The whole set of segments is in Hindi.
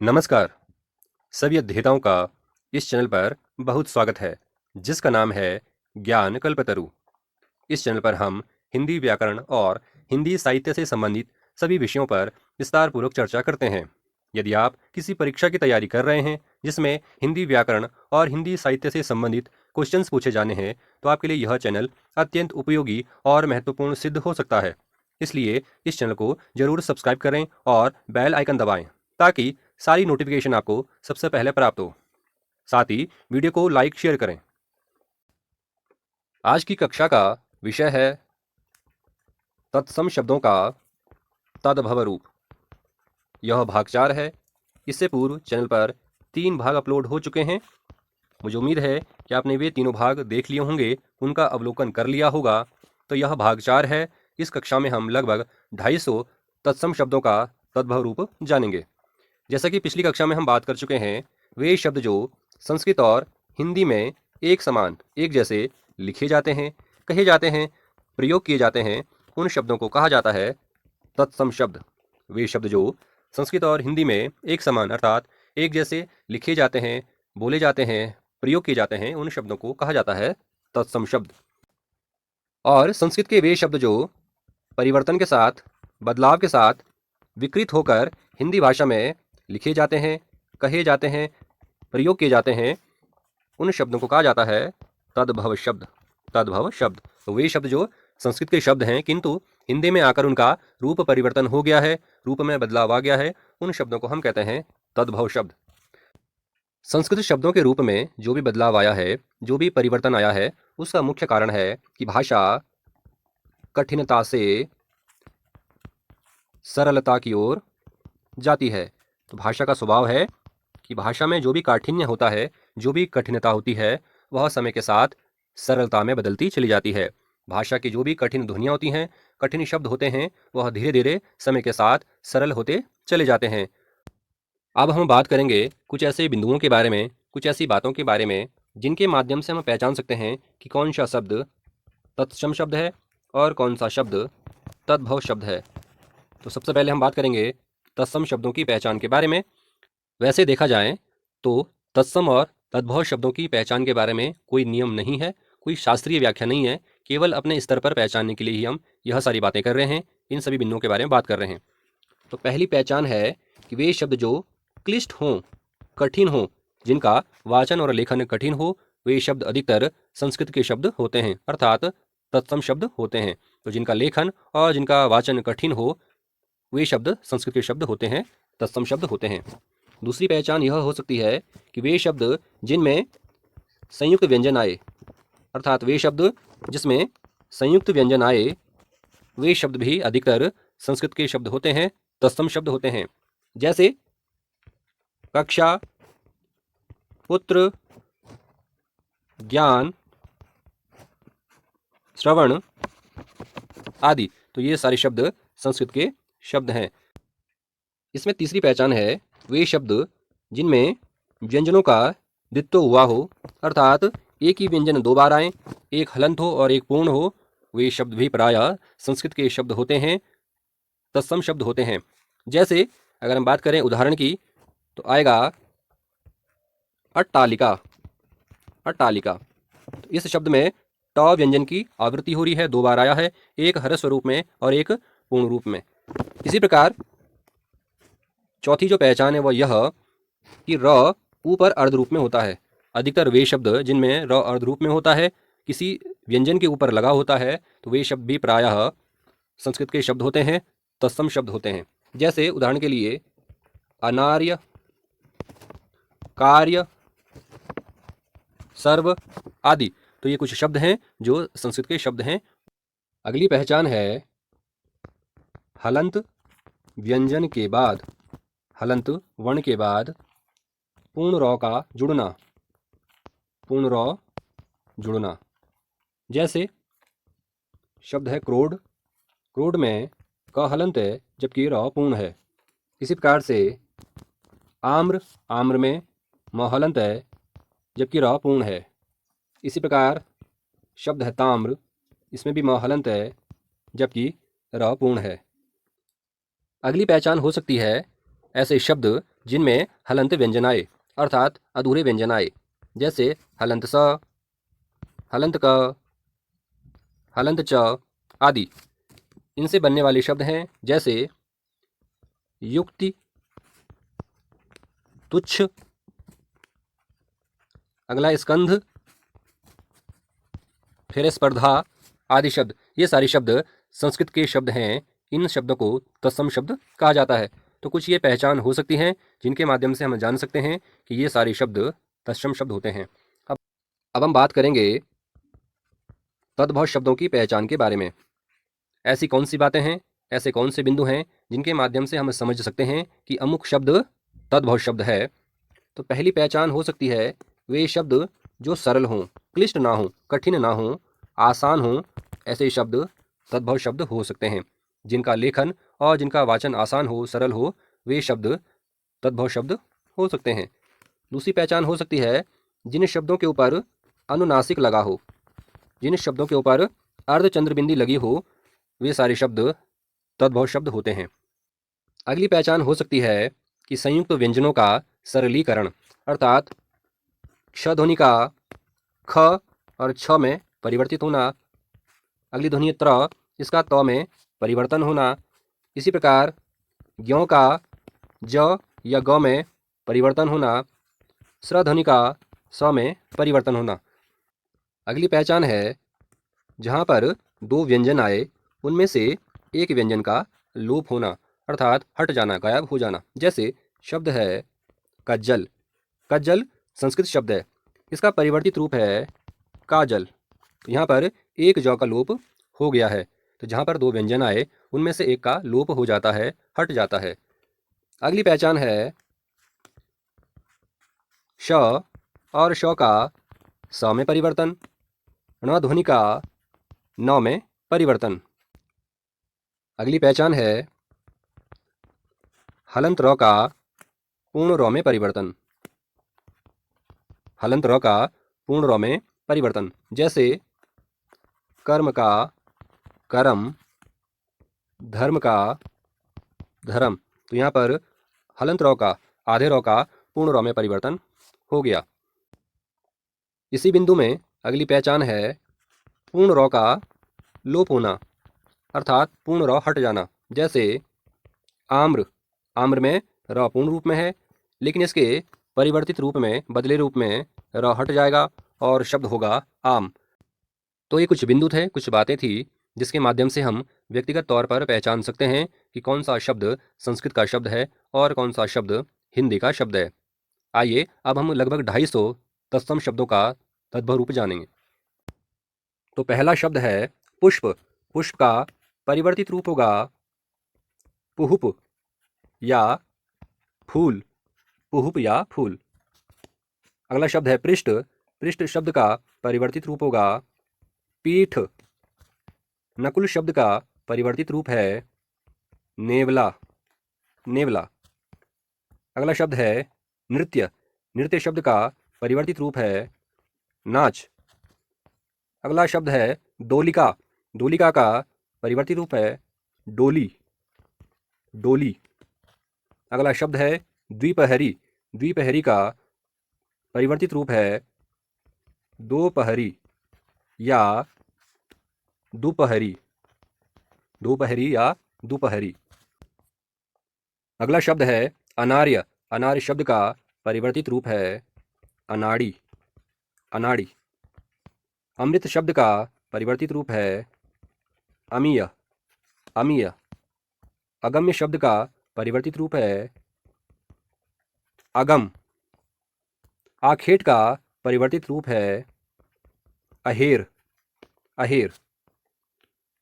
नमस्कार। सभी अध्येताओं का इस चैनल पर बहुत स्वागत है, जिसका नाम है ज्ञान कल्पतरु। इस चैनल पर हम हिंदी व्याकरण और हिंदी साहित्य से संबंधित सभी विषयों पर विस्तार पूर्वक चर्चा करते हैं। यदि आप किसी परीक्षा की तैयारी कर रहे हैं जिसमें हिंदी व्याकरण और हिंदी साहित्य से संबंधित क्वेश्चंस पूछे जाने हैं, तो आपके लिए यह चैनल अत्यंत उपयोगी और महत्वपूर्ण सिद्ध हो सकता है। इसलिए इस चैनल को जरूर सब्सक्राइब करें और बेल आइकन दबाएं, ताकि सारी नोटिफिकेशन आपको सबसे पहले प्राप्त हो। साथ ही वीडियो को लाइक शेयर करें। आज की कक्षा का विषय है तत्सम शब्दों का तद्भव रूप। यह भाग 4 है। इससे पूर्व चैनल पर 3 भाग अपलोड हो चुके हैं। मुझे उम्मीद है कि आपने वे तीनों भाग देख लिए होंगे, उनका अवलोकन कर लिया होगा। तो यह भाग 4 है। इस कक्षा में हम लगभग 250 तत्सम शब्दों का तद्भव रूप जानेंगे। जैसा कि पिछली कक्षा में हम बात कर चुके हैं, वे शब्द जो संस्कृत और हिंदी में एक समान, एक जैसे लिखे जाते हैं, कहे जाते हैं, प्रयोग किए जाते हैं, उन शब्दों को कहा जाता है तत्सम शब्द। वे शब्द जो संस्कृत और हिंदी में एक समान अर्थात एक जैसे लिखे जाते हैं, बोले जाते हैं, प्रयोग किए जाते हैं, उन शब्दों को कहा जाता है तत्सम शब्द। और संस्कृत के वे शब्द जो परिवर्तन के साथ, बदलाव के साथ विकृत होकर हिंदी भाषा में लिखे जाते हैं, कहे जाते हैं, प्रयोग किए जाते हैं, उन शब्दों को कहा जाता है तद्भव शब्द। तद्भव शब्द तो वे शब्द जो संस्कृत के शब्द हैं, किंतु हिंदी में आकर उनका रूप परिवर्तन हो गया है, रूप में बदलाव आ गया है, उन शब्दों को हम कहते हैं तद्भव शब्द। संस्कृत शब्दों के रूप में जो भी बदलाव आया है, जो भी परिवर्तन आया है, उसका मुख्य कारण है कि भाषा कठिनता से सरलता की ओर जाती है। तो भाषा का स्वभाव है कि भाषा में जो भी काठिन्य होता है, जो भी कठिनता होती है, वह समय के साथ सरलता में बदलती चली जाती है। भाषा की जो भी कठिन ध्वनियाँ होती हैं, कठिन शब्द होते हैं, वह धीरे धीरे समय के साथ सरल होते चले जाते हैं। अब हम बात करेंगे कुछ ऐसे बिंदुओं के बारे में, कुछ ऐसी बातों के बारे में, जिनके माध्यम से हम पहचान सकते हैं कि कौन सा शब्द तत्सम शब्द है और कौन सा शब्द तद्भव शब्द है। तो सबसे पहले हम बात करेंगे तत्सम शब्दों की पहचान के बारे में। वैसे देखा जाए तो तत्सम और तद्भव शब्दों की पहचान के बारे में कोई नियम नहीं है, कोई शास्त्रीय व्याख्या नहीं है। केवल अपने स्तर पर पहचानने के लिए ही हम यह सारी बातें कर रहे हैं, इन सभी बिंदुओं के बारे में बात कर रहे हैं। तो पहली पहचान है कि वे शब्द जो क्लिष्ट हों, कठिन हों, जिनका वाचन और लेखन कठिन हो, वे शब्द अधिकतर संस्कृत के शब्द होते हैं, अर्थात तत्सम शब्द होते हैं। तो जिनका लेखन और जिनका वाचन कठिन हो, वे शब्द संस्कृत के शब्द होते हैं, तत्सम शब्द होते हैं। दूसरी पहचान यह हो सकती है कि वे शब्द जिनमें संयुक्त व्यंजन आए, अर्थात वे शब्द जिसमें संयुक्त व्यंजन आए, वे शब्द भी अधिकतर संस्कृत के शब्द होते हैं, तत्सम शब्द होते हैं। जैसे कक्षा, पुत्र, ज्ञान, श्रवण आदि। तो ये सारे शब्द संस्कृत के शब्द हैं। इसमें तीसरी पहचान है वे शब्द जिनमें व्यंजनों का द्वित्व हुआ हो, अर्थात एक ही व्यंजन दो बार आए, एक हलंत हो और एक पूर्ण हो, वे शब्द भी प्रायः संस्कृत के शब्द होते हैं, तत्सम शब्द होते हैं। जैसे अगर हम बात करें उदाहरण की, तो आएगा अट्टालिका। अट्टालिका, तो इस शब्द में ट व्यंजन की आवृत्ति हो रही है, दो बार आया है, एक ह्रस्व रूप में और एक पूर्ण रूप में। इसी प्रकार चौथी जो पहचान है वह यह कि र ऊपर अर्ध रूप में होता है। अधिकतर वे शब्द जिनमें र अर्ध रूप में होता है, किसी व्यंजन के ऊपर लगा होता है, तो वे शब्द भी प्रायः संस्कृत के शब्द होते हैं, तत्सम शब्द होते हैं। जैसे उदाहरण के लिए अनार्य, कार्य, सर्व आदि। तो ये कुछ शब्द हैं जो संस्कृत के शब्द हैं। अगली पहचान है हलंत व्यंजन के बाद, हलंत वर्ण के बाद पूर्ण रौ का जुड़ना, पूर्ण रौ जुड़ना। जैसे शब्द है क्रोध, क्रोध में क हलंत है जबकि र पूर्ण है। इसी प्रकार से आम्र, आम्र में म हलंत है जबकि र पूर्ण है। इसी प्रकार शब्द है ताम्र, इसमें भी म हलंत है जबकि र पूर्ण है। अगली पहचान हो सकती है ऐसे शब्द जिनमें हलंत व्यंजन आए अर्थात अधूरे व्यंजन आए, जैसे हलंत स, हलंत क, हलंत च आदि। इनसे बनने वाले शब्द हैं जैसे युक्ति, तुच्छ, अगला स्कंध, फिर स्पर्धा आदि शब्द। ये सारे शब्द संस्कृत के शब्द हैं। इन शब्दों को तत्सम शब्द कहा जाता है। तो कुछ ये पहचान हो सकती हैं जिनके माध्यम से हम जान सकते हैं कि ये सारे शब्द तत्सम शब्द होते हैं। अब हम बात करेंगे तद्भव शब्दों की पहचान के बारे में। ऐसी कौन सी बातें हैं, ऐसे कौन से बिंदु हैं जिनके माध्यम से हम समझ सकते हैं कि अमुक शब्द तद्भव शब्द है। तो पहली पहचान हो सकती है वे शब्द जो सरल हों, क्लिष्ट ना हों, कठिन ना हों, आसान हों, ऐसे शब्द तद्भव शब्द हो सकते हैं। जिनका लेखन और जिनका वाचन आसान हो, सरल हो, वे शब्द तद्भव शब्द हो सकते हैं। दूसरी पहचान हो सकती है जिन शब्दों के ऊपर अनुनासिक लगा हो, जिन शब्दों के ऊपर अर्धचंद्र बिंदी लगी हो, वे सारे शब्द तद्भव शब्द होते हैं। अगली पहचान हो सकती है कि संयुक्त व्यंजनों का सरलीकरण अर्थात क्ष ध्वनि का ख और छ में परिवर्तित होना, अगली ध्वनि त्र, इसका त में परिवर्तन होना। इसी प्रकार ज्ञों का ज या ग में परिवर्तन होना, स्र ध्वनि का स में परिवर्तन होना। अगली पहचान है जहाँ पर दो व्यंजन आए उनमें से एक व्यंजन का लोप होना अर्थात हट जाना, गायब हो जाना। जैसे शब्द है कज्जल। कज्जल संस्कृत शब्द है, इसका परिवर्तित रूप है काजल। यहाँ पर एक ज का लोप हो गया है। तो जहाँ पर दो व्यंजन आए उनमें से एक का लोप हो जाता है, हट जाता है। अगली पहचान है श और श का स में परिवर्तन, ण ध्वनि का न में परिवर्तन। अगली पहचान है हलंत र का पूर्ण र में परिवर्तन, हलंत र का पूर्ण र में परिवर्तन। जैसे कर्म का करम, धर्म का धर्म। तो यहाँ पर हलंत र का आधे र का पूर्ण र में परिवर्तन हो गया। इसी बिंदु में अगली पहचान है पूर्ण र का लोप होना अर्थात पूर्ण र हट जाना। जैसे आम्र, आम्र में र पूर्ण रूप में है लेकिन इसके परिवर्तित रूप में, बदले रूप में र हट जाएगा और शब्द होगा आम। तो ये कुछ बिंदु थे, कुछ बातें थी जिसके माध्यम से हम व्यक्तिगत तौर पर पहचान सकते हैं कि कौन सा शब्द संस्कृत का शब्द है और कौन सा शब्द हिंदी का शब्द है। आइए अब हम लगभग 250 तत्सम शब्दों का तद्भव रूप जानेंगे। तो पहला शब्द है पुष्प। पुष्प का परिवर्तित रूप होगा पुहुप या फूल, पुहुप या फूल। अगला शब्द है पृष्ठ। पृष्ठ शब्द का परिवर्तित रूप होगा पीठ। नकुल शब्द का परिवर्तित रूप है नेवला, नेवला। अगला शब्द है नृत्य। नृत्य शब्द का परिवर्तित रूप है नाच। अगला शब्द है दोलिका। दोलिका का परिवर्तित रूप है डोली, डोली। अगला शब्द है द्विपहरी। द्विपहरी का परिवर्तित रूप है दोपहरी या दोपहरी, दोपहरी या दोपहरी। अगला शब्द है अनार्य। अनार्य शब्द का परिवर्तित रूप है अनाड़ी, अनाड़ी। अमृत शब्द का परिवर्तित रूप है अमीय, अमीय। अगम्य शब्द का परिवर्तित रूप है अगम। आखेट का परिवर्तित रूप है अहेर, अहेर।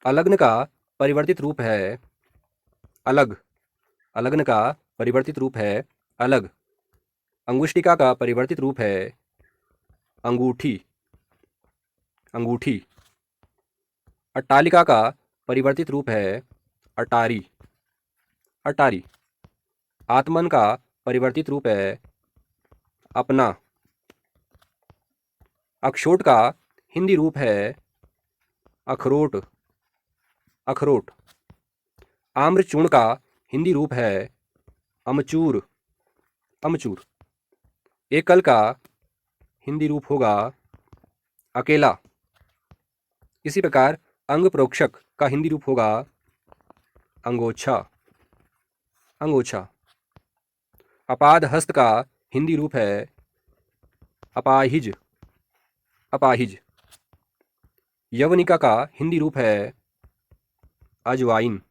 अलग्न का परिवर्तित रूप है अलग, अलग्न का परिवर्तित रूप है अलग। अंगुष्टिका का परिवर्तित रूप है अंगूठी, अंगूठी। अट्टालिका का परिवर्तित रूप है अटारी, अटारी। आत्मन का परिवर्तित रूप है अपना। अक्षोट का हिंदी रूप है अखरोट, अखरोट। आम्रचूर्ण का हिंदी रूप है अमचूर, अमचूर। एकल का हिंदी रूप होगा अकेला। इसी प्रकार अंग प्रोक्षक का हिंदी रूप होगा अंगोछा, अंगोछा। अपाद हस्त का हिंदी रूप है अपाहिज, अपाहिज। यवनिका का हिंदी रूप है अजवाइन,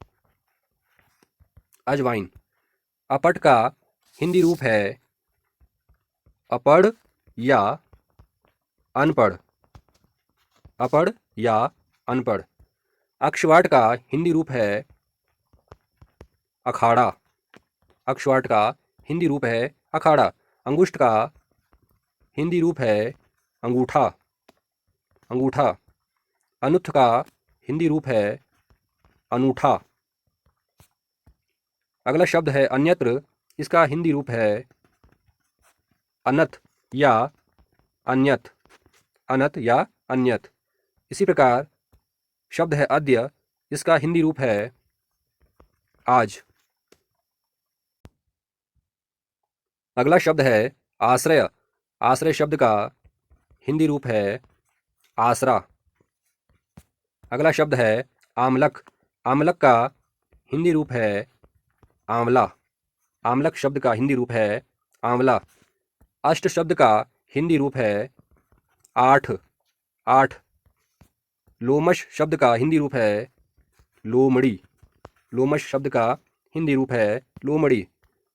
अजवाइन। अपट का हिंदी रूप है अपढ़ या अनपढ़, अपढ़ या अनपढ़। अक्षवाट का हिंदी रूप है अखाड़ा, अक्षवाट का हिंदी रूप है अखाड़ा। अंगुष्ठ का हिंदी रूप है अंगूठा, अंगूठा। अनुत्थ का हिंदी रूप है अनूठा। अगला शब्द है अन्यत्र। इसका हिंदी रूप है अनथ या अन्यथ, अनथ या अन्यथ। इसी प्रकार शब्द है अद्य। इसका हिंदी रूप है आज। अगला शब्द है आश्रय। आश्रय शब्द का हिंदी रूप है आसरा। अगला शब्द है आमलक। आमलक का हिंदी रूप है आंवला। आमलक शब्द का हिंदी रूप है आंवला। अष्ट शब्द का हिंदी रूप है आठ, आठ। लोमश शब्द का हिंदी रूप है लोमड़ी। लोमश शब्द का हिंदी रूप है लोमड़ी।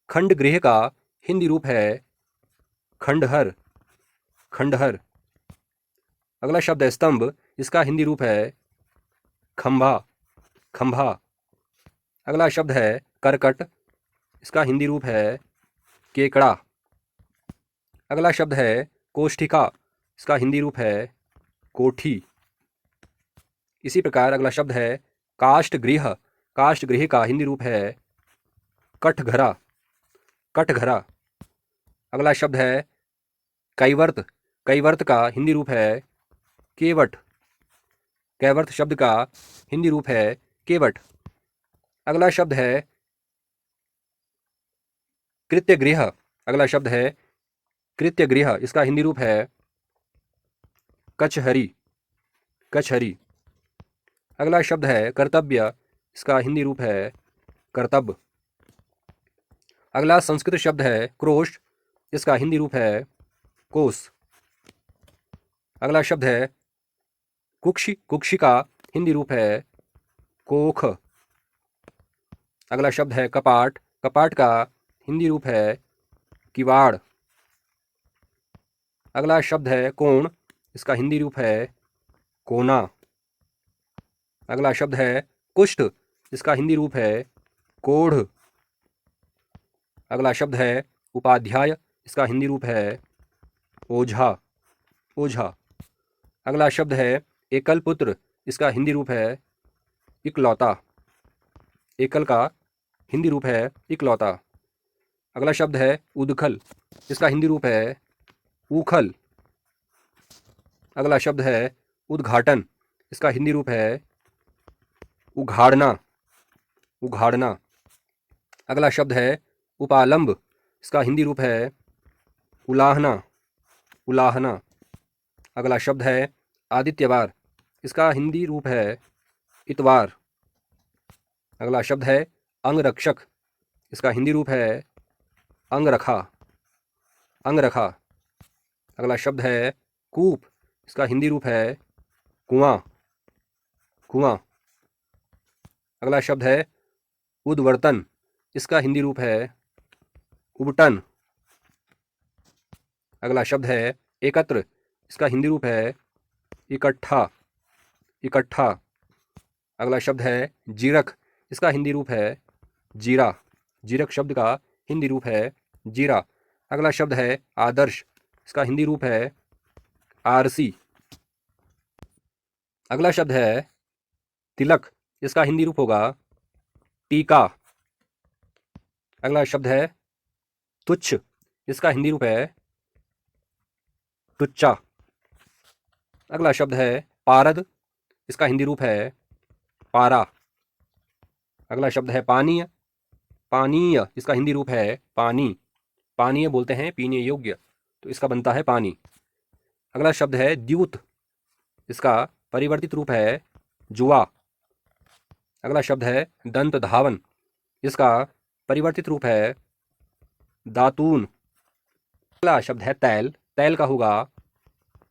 खंड गृह का हिंदी रूप है खंडहर, खंडहर। अगला शब्द है स्तंभ। इसका हिंदी रूप है खंभा, खंभा। अगला शब्द है करकट। इसका हिंदी रूप है केकड़ा। अगला शब्द है कोष्ठिका। इसका हिंदी रूप है कोठी। इसी प्रकार अगला शब्द है काष्ठगृह। काष्ठगृह का हिंदी रूप है कठघरा, कठघरा। अगला शब्द है कैवर्त। कैवर्त का हिंदी रूप है केवट। कैवर्त शब्द का हिंदी रूप है केवट। अगला शब्द है कृत्यगृह। अगला शब्द है कृत्यगृह। इसका हिंदी रूप है कचहरी, कचहरी। अगला शब्द है कर्तव्य। इसका हिंदी रूप है कर्तव्य। अगला संस्कृत शब्द है क्रोश। इसका हिंदी रूप है कोस। अगला शब्द है कुक्षी। कुक्षी का हिंदी रूप है कोख। अगला शब्द है कपाट। कपाट का हिंदी रूप है किवाड़। अगला शब्द है कोण। इसका हिंदी रूप है कोना। अगला शब्द है कुष्ठ। इसका हिंदी रूप है कोढ़। अगला शब्द है उपाध्याय। इसका हिंदी रूप है ओझा, ओझा। अगला शब्द है एकल पुत्र। इसका हिंदी रूप है इकलौता। एकल का हिंदी रूप है इकलौता। अगला शब्द है उदखल। इसका हिंदी रूप है ऊखल। अगला शब्द है उद्घाटन। इसका हिंदी रूप है उघाड़ना, उघाड़ना। अगला शब्द है उपालंब। इसका हिंदी रूप है उलाहना, उलाहना। अगला शब्द है आदित्यवार। इसका हिंदी रूप है इतवार। अगला शब्द है अंगरक्षक। इसका हिंदी रूप है अंगरखा, अंगरखा। अगला शब्द है कूप। इसका हिंदी रूप है कुआं, कुआं। अगला शब्द है उद्वर्तन। इसका हिंदी रूप है उबटन। अगला शब्द है एकत्र। इसका हिंदी रूप है इकट्ठा, इकट्ठा। अगला शब्द है जीरक। इसका हिंदी रूप है जीरा। जीरक शब्द का हिंदी रूप है जीरा। अगला शब्द है आदर्श। इसका हिंदी रूप है आरसी। अगला शब्द है तिलक। इसका हिंदी रूप होगा टीका। अगला शब्द है तुच्छ। इसका हिंदी रूप है तुच्चा। अगला शब्द है पारद। इसका हिंदी रूप है पारा। अगला शब्द है पानीय। पानीय इसका हिंदी रूप है पानी। पानीय बोलते हैं, पीने योग्य, तो इसका बनता है पानी। अगला शब्द है द्यूत, इसका परिवर्तित रूप है जुआ। अगला शब्द है दंत धावन, इसका परिवर्तित रूप है दातून। अगला शब्द है तैल, तैल का होगा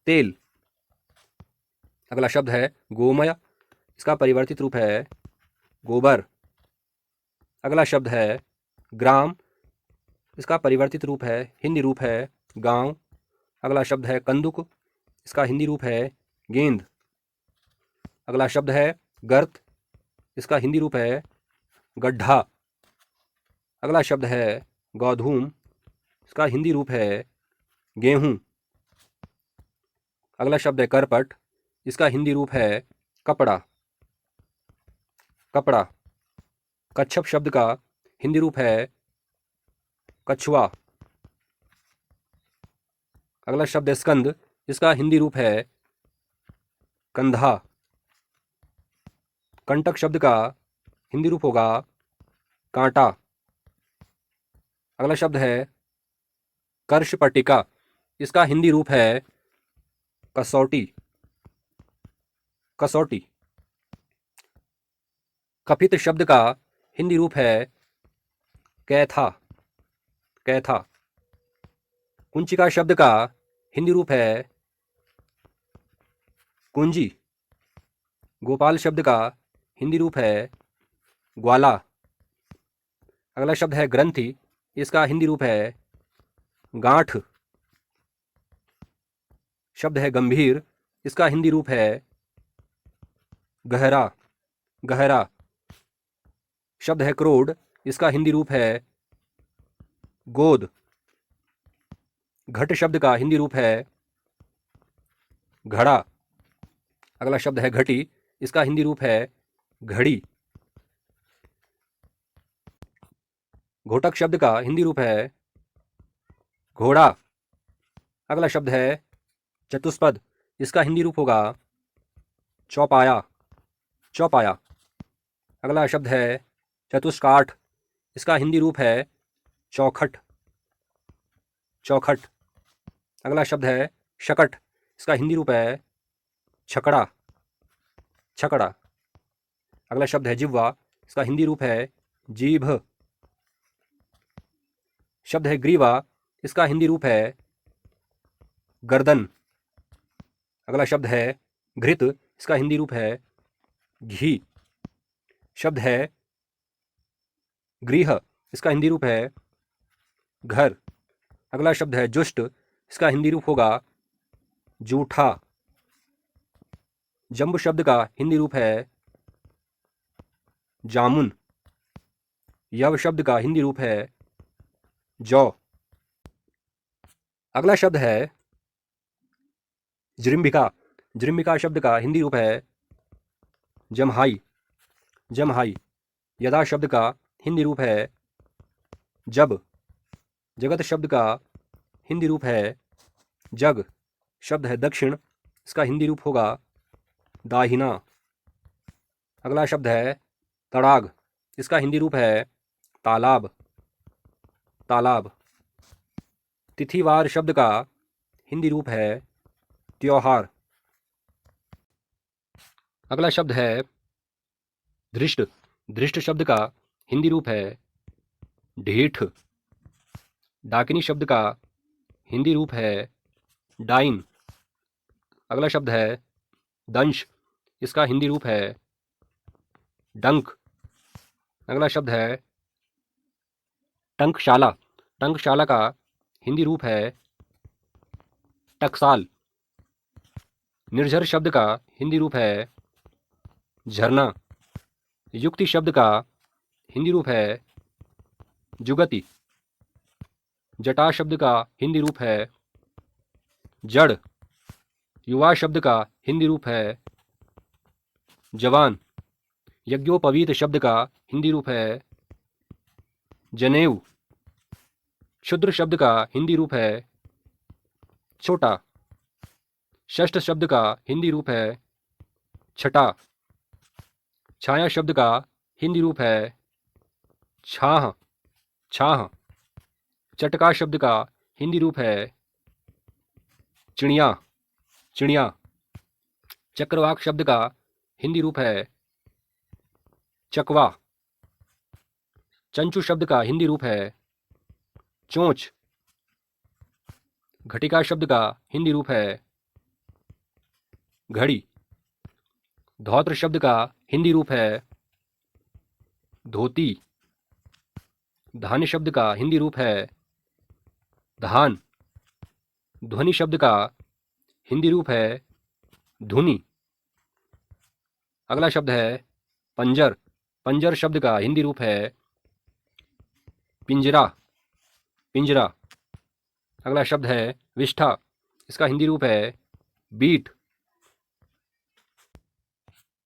तेल। अगला शब्द है गोमय, इसका परिवर्तित रूप है गोबर। अगला शब्द है ग्राम, इसका परिवर्तित रूप है, हिंदी रूप है गांव। अगला शब्द है कंदुक, इसका हिंदी रूप है गेंद। अगला शब्द है गर्त, इसका हिंदी रूप है गड्ढा। अगला शब्द है गोधूम, इसका हिंदी रूप है गेहूं। अगला शब्द है करपट, इसका हिंदी रूप है कपड़ा। कपड़ा। कच्छप शब्द का हिंदी रूप है कछुआ। अगला शब्द है स्कंद, इसका हिंदी रूप है कंधा। कंटक शब्द का हिंदी रूप होगा कांटा। अगला शब्द है कर्षपट्टिका, इसका हिंदी रूप है कसौटी। कसौटी। कपित शब्द का हिंदी रूप है कैथा। कैथा। कुंचिका शब्द का हिंदी रूप है कुंजी। गोपाल शब्द का हिंदी रूप है ग्वाला। अगला शब्द है ग्रंथि, इसका हिंदी रूप है गांठ। शब्द है गंभीर, इसका हिंदी रूप है गहरा। गहरा। शब्द है क्रोध, इसका हिंदी रूप है गोद। घट शब्द का हिंदी रूप है घड़ा। अगला शब्द है घटी, इसका हिंदी रूप है घड़ी। घोटक शब्द का हिंदी रूप है घोड़ा। अगला शब्द है चतुष्पद, इसका हिंदी रूप होगा चौपाया। चौपाया। अगला शब्द है चतुष्काठ, इसका हिंदी रूप है चौखट। चौखट। अगला शब्द है शकट, इसका हिंदी रूप है छकड़ा। छकड़ा। अगला शब्द है जिह्वा, इसका हिंदी रूप है जीभ। शब्द है ग्रीवा, इसका हिंदी रूप है गर्दन। अगला शब्द है घृत, इसका हिंदी रूप है घी। शब्द है गृह, इसका हिंदी रूप है घर। अगला शब्द है जुष्ट, इसका हिंदी रूप होगा जूठा। जम्बू शब्द का हिंदी रूप है जामुन। यव शब्द का हिंदी रूप है जौ। अगला शब्द है जृंभिका। जृंभिका शब्द का हिंदी रूप है जमहाई। जमहाई। यदा शब्द का हिंदी रूप है जब। जगत शब्द का हिंदी रूप है जग। शब्द है दक्षिण, इसका हिंदी रूप होगा दाहिना। अगला शब्द है तड़ाग, इसका हिंदी रूप है तालाब। तालाब। तिथिवार शब्द का हिंदी रूप है त्योहार। अगला शब्द है धृष्ट। धृष्ट शब्द का हिंदी रूप है ढीठ। डाकिनी शब्द का हिंदी रूप है डाइन। अगला शब्द है दंश, इसका हिंदी रूप है डंक। अगला शब्द है टंकशाला। टंकशाला का हिंदी रूप है टकसाल। निर्झर शब्द का हिंदी रूप है झरना। युक्ति शब्द का हिंदी रूप है जुगति। जटा शब्द का हिंदी रूप है जड़। युवा शब्द का हिंदी रूप है जवान। यज्ञोपवीत शब्द का हिंदी रूप है जनेऊ। क्षुद्र शब्द का हिंदी रूप है छोटा। षष्ठ शब्द का हिंदी रूप है छठा। छाया शब्द का हिंदी रूप है छाह। छाह। चटका शब्द का हिंदी रूप है चिड़िया, चिड़िया। चक्रवाक शब्द का हिंदी रूप है चकवा। चंचू शब्द का हिंदी रूप है चोंच। घटिका शब्द का हिंदी रूप है घड़ी। धौत्र शब्द का हिंदी रूप है धोती। धान्य शब्द का हिंदी रूप है धान। ध्वनि शब्द का हिंदी रूप है धुनी। अगला शब्द है पंजर। पंजर शब्द का हिंदी रूप है पिंजरा, पिंजरा। अगला शब्द है विष्ठा। इसका हिंदी रूप है बीट।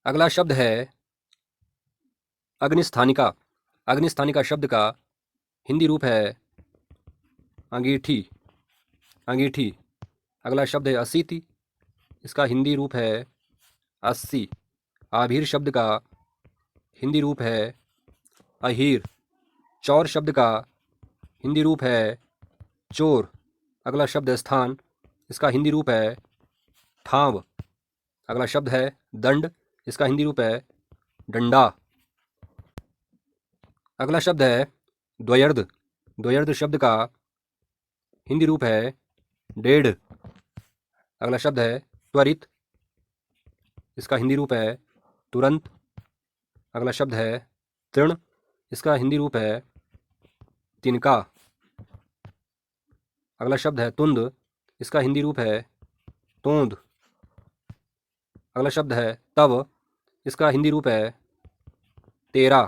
अगला शब्द है अग्निस्थानिका। अग्निस्थानिका शब्द का हिंदी रूप है अंगीठी, अंगीठी। अगला शब्द है असीति। इसका हिंदी रूप है अस्सी। आभीर शब्द का हिंदी रूप है अहीर। चौर शब्द का हिंदी रूप है चोर। अगला शब्द है स्थान। इसका हिंदी रूप है ठाव। अगला शब्द है दंड। इसका हिंदी रूप है डंडा। अगला शब्द है द्वयर्ध। द्वयर्ध शब्द का हिंदी रूप है डेढ़। अगला शब्द है त्वरित। इसका हिंदी रूप है तुरंत। अगला शब्द है तृण। इसका हिंदी रूप है तिनका। अगला शब्द है तुंद। इसका हिंदी रूप है तोंद। अगला शब्द है तव। इसका हिंदी रूप है तेरा।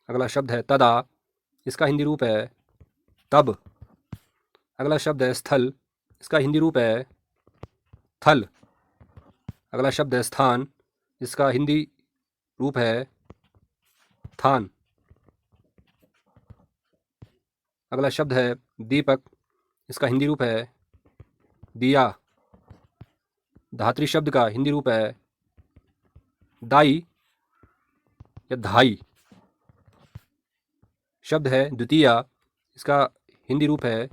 अगला शब्द है तदा। इसका हिंदी रूप है तब। अगला शब्द है स्थल। इसका हिंदी रूप है थल। अगला शब्द है स्थान। इसका हिंदी रूप है थान। अगला शब्द है दीपक। इसका हिंदी रूप है दिया। धात्री शब्द का हिंदी रूप है दाई या धाई। शब्द है द्वितीया। इसका हिंदी रूप है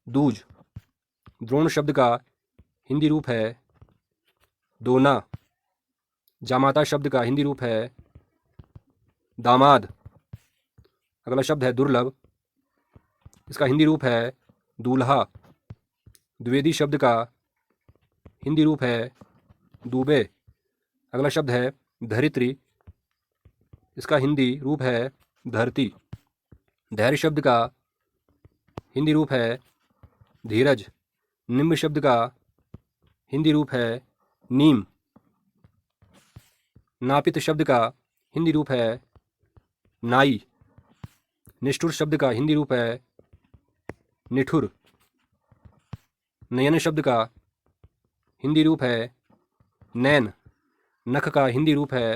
दूज। द्रोण शब्द का हिंदी रूप है दोना। जामाता शब्द का हिंदी रूप है दामाद। अगला शब्द है दुर्लभ। इसका हिंदी रूप है दूल्हा। द्विवेदी शब्द का हिंदी रूप है दूबे। अगला शब्द है धरित्री। इसका हिंदी रूप है धरती। धैर्य शब्द का हिंदी रूप है धीरज। निम्ब शब्द का हिंदी रूप है नीम। नापित शब्द का हिंदी रूप है नाई। निष्ठुर शब्द का हिंदी रूप है निठुर। नयन शब्द का हिंदी रूप है नैन। नख का हिंदी रूप है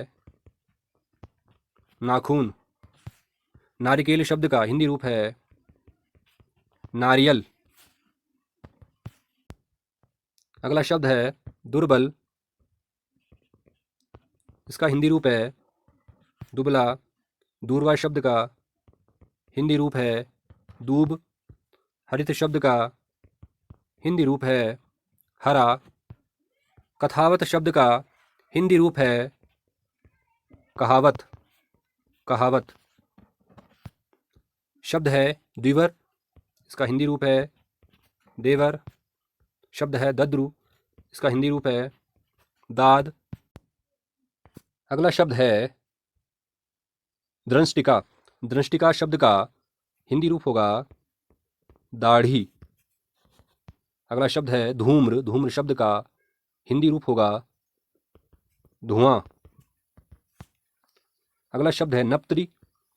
नाखून। नारिकेल शब्द का हिंदी रूप है नारियल। अगला शब्द है दुर्बल। इसका हिंदी रूप है दुबला। दूरवा शब्द का हिंदी रूप है दूब। हरित शब्द का हिंदी रूप है हरा। कथावत शब्द का हिंदी रूप है कहावत, कहावत। शब्द है द्विवर। इसका हिंदी रूप है देवर। शब्द है दद्रु। इसका हिंदी रूप है दाद। अगला शब्द है दृष्टिका। दृष्टिका शब्द का हिंदी रूप होगा दाढ़ी। अगला शब्द है धूम्र। धूम्र शब्द का हिंदी रूप होगा धुआं। अगला शब्द है नप्त्री।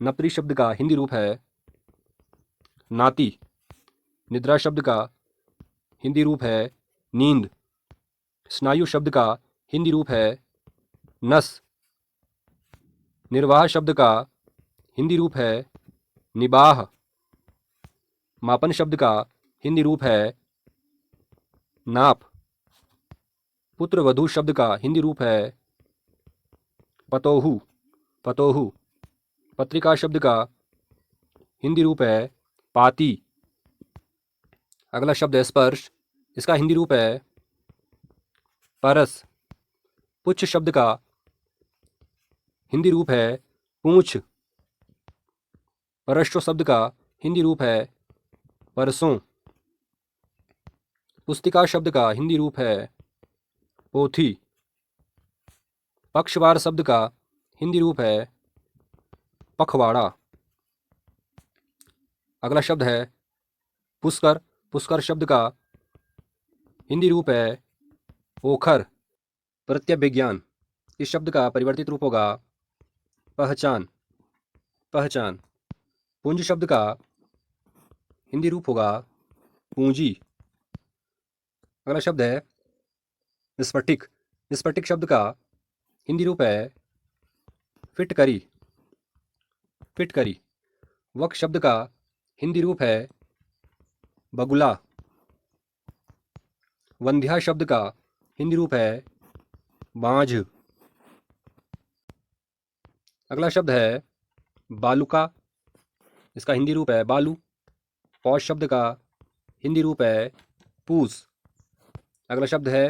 नप्त्री शब्द का हिंदी रूप है नाती। निद्रा शब्द का हिंदी रूप है नींद। स्नायु शब्द का हिंदी रूप है नस। निर्वाह शब्द का हिंदी रूप है निबाह। मापन शब्द का हिंदी रूप है नाप। पुत्र वधू शब्द का हिंदी रूप है पतोहू, पतोहू। पत्रिका शब्द का हिंदी रूप है पाती। अगला शब्द है स्पर्श, इसका हिंदी रूप है परस। पुच्छ शब्द का हिंदी रूप है पूंछ। परश्व शब्द का हिंदी रूप है परसों। पुस्तिका शब्द का हिंदी रूप है पोथी। पक्षवार शब्द का हिंदी रूप है पखवाड़ा। अगला शब्द है पुष्कर। पुष्कर शब्द का हिंदी रूप है ओखर। प्रत्यभिज्ञान, इस शब्द का परिवर्तित रूप होगा पहचान। पहचान। पुंज शब्द का हिंदी रूप होगा पूंजी। अगला शब्द है स्फटिक। स्फटिक शब्द का हिंदी रूप है फिटकरी। फिटकरी। वक शब्द का हिंदी रूप है बगुला। वंध्या शब्द का हिंदी रूप है बांझ। अगला शब्द है बालुका, इसका हिंदी रूप है बालू। पौष शब्द का हिंदी रूप है पूस। अगला शब्द है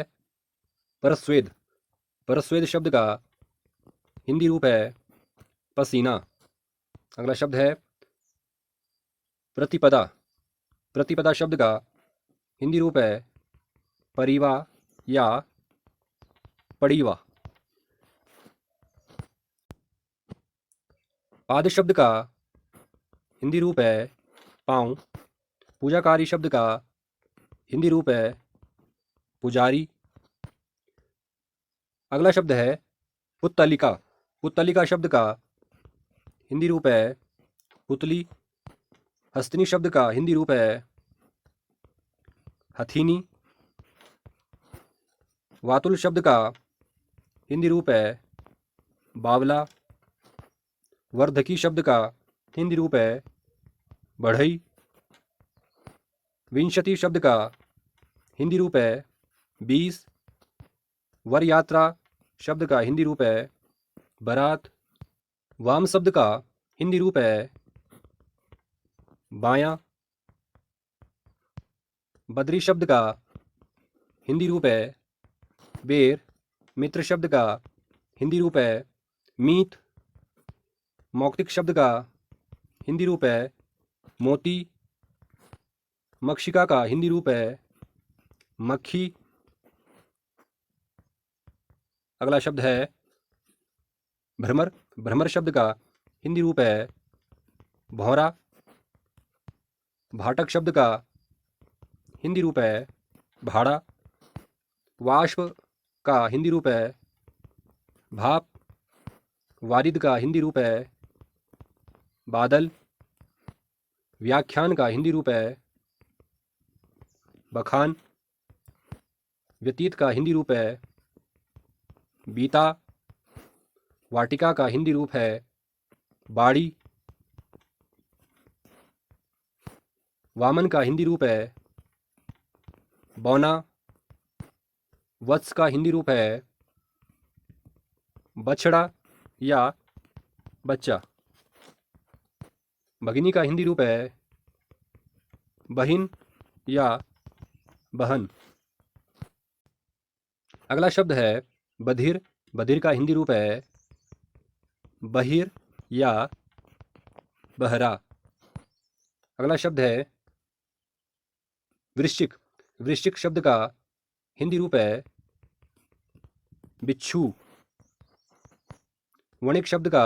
परस्वेद। परस्वेद शब्द का हिंदी रूप है पसीना। अगला शब्द है प्रतिपदा। प्रतिपदा शब्द का हिंदी रूप है परिवा या पड़ीवा। पाद शब्द का हिंदी रूप है पाँव। पूजाकारी शब्द का हिंदी रूप है पुजारी। अगला शब्द है पुत्तलिका। पुत्तलिका शब्द का हिंदी रूप है पुतली। हस्तिनी शब्द का हिंदी रूप है हथीनी। वातुल शब्द का हिंदी रूप है बावला। वर्धकी शब्द का हिंदी रूप है बढ़ई। विंशति शब्द का हिंदी रूप है 20। वर यात्रा शब्द का हिंदी रूप है बारात। वाम शब्द का हिंदी रूप है बायां। बद्री शब्द का हिंदी रूप है बेर। मित्र शब्द का हिंदी रूप है मीत। मौक्तिक शब्द का हिंदी रूप है मोती। मक्षिका का हिंदी रूप है मक्खी। अगला शब्द है भ्रमर। भ्रमर शब्द का हिंदी रूप है भौरा। भाटक शब्द का हिंदी रूप है भाड़ा। वाष्प का हिंदी रूप है भाप। वारिद का हिंदी रूप है बादल। व्याख्यान का हिंदी रूप है बखान। व्यतीत का हिंदी रूप है बीता। वाटिका का हिंदी रूप है बाड़ी। वामन का हिंदी रूप है बौना। वत्स का हिंदी रूप है बछड़ा या बच्चा। भगिनी का हिंदी रूप है बहिन या बहन। अगला शब्द है बधिर। बधिर का हिंदी रूप है बहिर या बहरा। अगला शब्द है वृश्चिक। वृश्चिक शब्द का हिंदी रूप है बिच्छू। वणिक शब्द का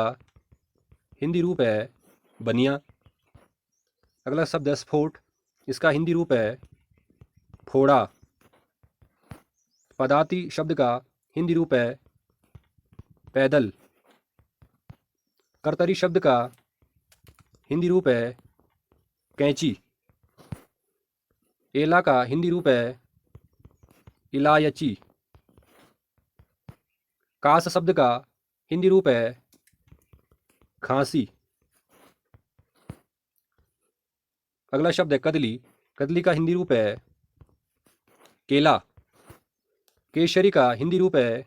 हिंदी रूप है बनिया। अगला शब्द है स्फोट। इसका हिंदी रूप है फोड़ा। पदाती शब्द का हिंदी रूप है पैदल। करतरी शब्द का हिंदी रूप है कैंची। एला का हिंदी रूप है इलायची। कास शब्द का हिंदी रूप है खांसी। अगला शब्द है कदली। कदली का हिंदी रूप है केला। केशरी का हिंदी रूप है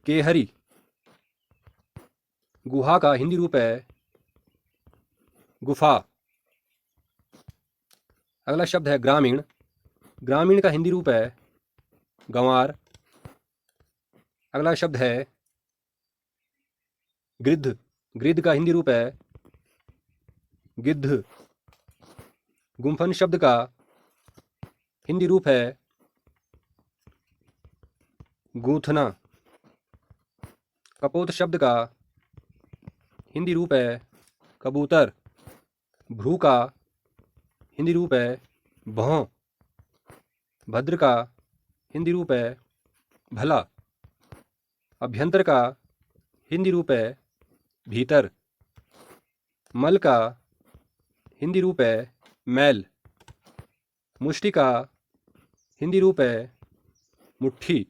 केहरी। गुहा का हिंदी रूप है गुफा। अगला शब्द है ग्रामीण। ग्रामीण का हिंदी रूप है गंवार। अगला शब्द है गिद्ध। गिद्ध का हिंदी रूप है गिद्ध। गुम्फन शब्द का हिंदी रूप है गूंथना। कपोत शब्द का हिंदी रूप है कबूतर। भ्रू का हिंदी रूप है भौं। भद्र का हिंदी रूप है भला। अभ्यंतर का हिंदी रूप है भीतर। मल का हिंदी रूप है मैल। मुष्टि का हिंदी रूप है मुट्ठी।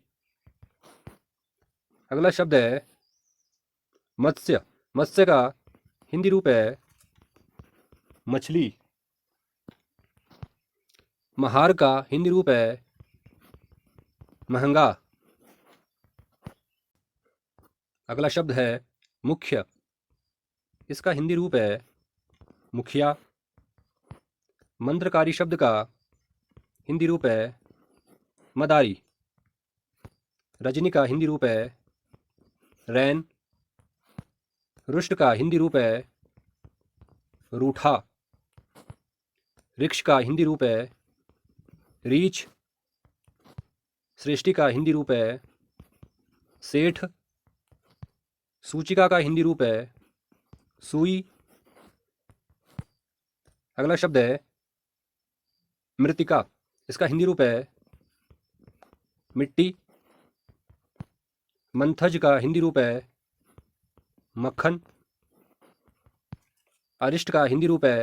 अगला शब्द है मत्स्य। मत्स्य का हिंदी रूप है मछली। महार का हिंदी रूप है महंगा। अगला शब्द है मुख्य। इसका हिंदी रूप है मुखिया। मंत्रकारी शब्द का हिंदी रूप है मदारी। रजनी का हिंदी रूप है रैन। रुष्ट का हिंदी रूप है रूठा। ऋक्ष का हिंदी रूप है रीछ। सृष्टि का हिंदी रूप है सेठ। सूचिका का हिंदी रूप है सुई। अगला शब्द है मृत्तिका। इसका हिंदी रूप है मिट्टी। मंथज का हिंदी रूप है मक्खन। अरिष्ट का हिंदी रूप है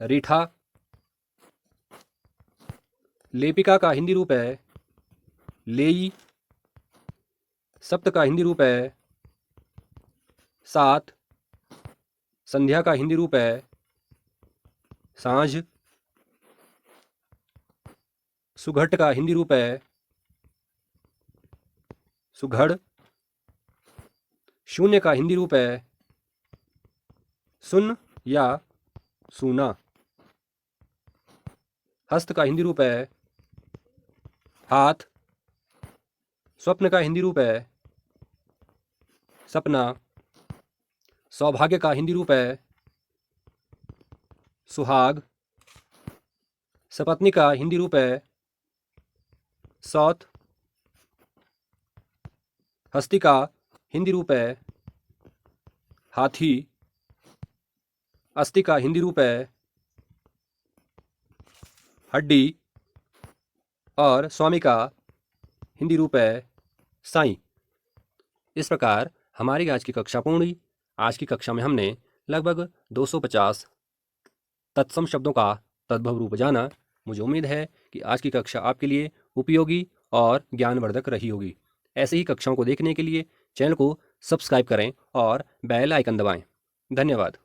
रीठा। लेपिका का हिंदी रूप है लेई। सप्त का हिंदी रूप है सात। संध्या का हिंदी रूप है सांझ। सुघट का हिंदी रूप है सुघड़। शून्य का हिंदी रूप है सुन या सूना। हस्त का हिंदी रूप है हाथ। स्वप्न का हिंदी रूप है सपना। सौभाग्य का हिंदी रूप है सुहाग। सपत्नी का हिंदी रूप है सौत। हस्ती का हिंदी रूप है हाथी। अस्थि का हिंदी रूप है हड्डी। और स्वामी का हिंदी रूप है साईं। इस प्रकार हमारी आज की कक्षा पूर्ण हुई। आज की कक्षा में हमने लगभग 250 तत्सम शब्दों का तद्भव रूप जाना। मुझे उम्मीद है कि आज की कक्षा आपके लिए उपयोगी और ज्ञानवर्धक रही होगी। ऐसे ही कक्षाओं को देखने के लिए चैनल को सब्सक्राइब करें और बेल आइकन दबाएं। धन्यवाद।